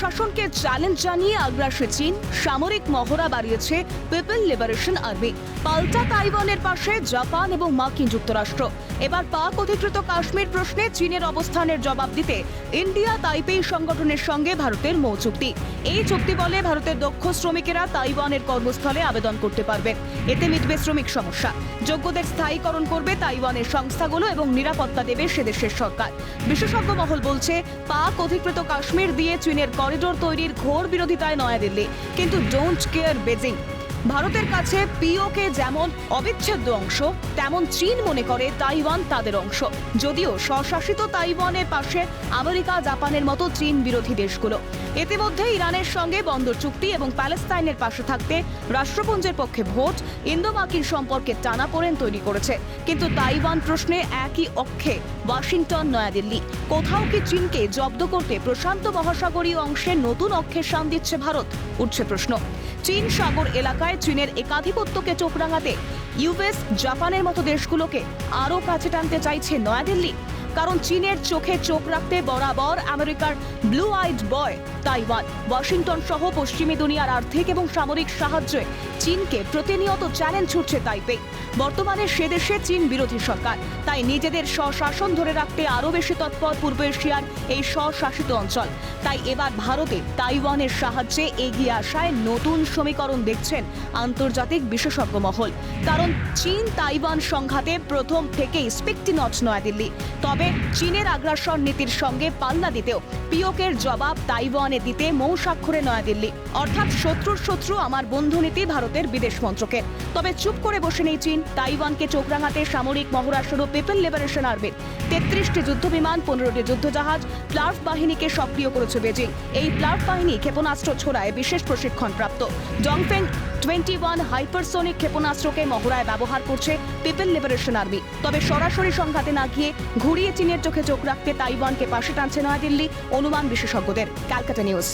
প্রশাসনকে চ্যালেঞ্জ জানিয়ে আগ্রাসী চীন, সামরিক মহড়া বাড়িয়েছে পিপল লিবারেশন আর্মি। পাল্টা তাইওয়ানের পাশে জাপান এবং মার্কিন যুক্তরাষ্ট্র। এবার পাক অধিকৃত কাশ্মীর প্রশ্নে চীনের অবস্থানের জবাব দিতে ইন্ডিয়া তাইপেই সংগঠনের সঙ্গে ভারতের মৌ চুক্তি। এই চুক্তি বলে ভারতের দক্ষ শ্রমিকেরা তাইওয়ানের কর্মস্থলে আবেদন করতে পারবেন। এতে মিটবে শ্রমিক সমস্যা। যোগ্যদের স্থায়ীকরণ করবে তাইওয়ানের সংস্থাগুলো এবং নিরাপত্তা দেবে সেদেশের সরকার। বিশেষজ্ঞ মহল বলছে, পাক অধিকৃত কাশ্মীর দিয়ে চীনের করিডোর তৈরির ঘোর বিরোধিতায় নয়াদিল্লি, কিন্তু ডোন্ট কেয়ার বেজিং। ভারতের কাছে পিওকে যেমন অবিচ্ছেদ্য অংশ, তেমন চীন মনে করে তাইওয়ান তাদের অংশ। যদিও স্বশাসিত তাইওয়ানের পাশে আমেরিকা, জাপানের মতো চীন বিরোধী দেশগুলো। ইতিমধ্যে ইরানের সঙ্গে বন্দর চুক্তি এবং প্যালেস্তাইনের পাশে থাকতে রাষ্ট্রপুঞ্জের পক্ষে ভোট ইন্দো মার্কিন সম্পর্কে টানাপোড়েন তৈরি করেছে। কিন্তু তাইওয়ান প্রশ্নে একই অক্ষে ওয়াশিংটন, নয়াদিল্লি। কোথাও কি চীনকে জব্দ করতে প্রশান্ত মহাসাগরীয় অংশে নতুন অক্ষের শান দিচ্ছে ভারত? উঠছে প্রশ্ন। চীন সাগর এলাকায় চীনের একাধিপত্যকে চোখ রাঙাতে ইউএস, জাপানের মতো দেশগুলোকে আরও কাছে টানতে চাইছে নয়াদিল্লি। কারণ চীনের চোখে চোখ রাখতে বরাবর আমেরিকার ব্লু আইড বয় তাইওয়ান। ওয়াশিংটন সহ পশ্চিমী দুনিয়ার আর্থিক এবং সামরিক সাহায্যে চীনকে প্রতিনিয়ত চ্যালেঞ্জ ছুটছে তাইপে। বর্তমানে সে দেশে চীন বিরোধী সরকার, তাই নিজেদের স্বশাসন ধরে রাখতে আরও বেশি তৎপর পূর্ব এশিয়ার এই স্বশাসিত অঞ্চল। তাই এবার ভারতে তাইওয়ানের সাহায্যে এগিয়ে আসায় নতুন সমীকরণ দেখছেন আন্তর্জাতিক বিশেষজ্ঞ মহল। কারণ চীন তাইওয়ান সংঘাতে প্রথম থেকেই স্পিকটি নট নয়াদিল্লি। তবে চীনের আগ্রাসন নীতির সঙ্গে পাল্লা দিতেও পিওকের জবাব তাইওয়ানে দিতে মৌ স্বাক্ষরে নয়াদিল্লি। অর্থাৎ শত্রুর শত্রু আমার বন্ধু নীতি ভারতের বিদেশ মন্ত্রকের। তবে চুপ করে বসে নেই চীন। তাইওয়ানকে চোখ রাঙাতে সামরিক মহড়া শুরু পিপল লিবারেশন আর্মির। 33টি যুদ্ধবিমান, 15টি যুদ্ধজাহাজ, প্লার্ফ বাহিনীকে সক্রিয় করেছে বেজিং। এই প্লার্ফ বাহিনী ক্ষেপণাস্ত্র ছোড়ায় বিশেষ প্রশিক্ষণপ্রাপ্ত। ডংফেং 21 হাইপারসোনিক ক্ষেপণাস্ত্রকে মহড়ায় ব্যবহার করছে পিপল লিবারেশন আর্মি। তবে সরাসরি সংঘাতে না গিয়ে ঘুরিয়ে চীনের চোখে চোখ রাখতে তাইওয়ানকে পাশে টানছে নয়াদিল্লি, অনুমান বিশেষজ্ঞদের। ক্যালকাটা নিউজ।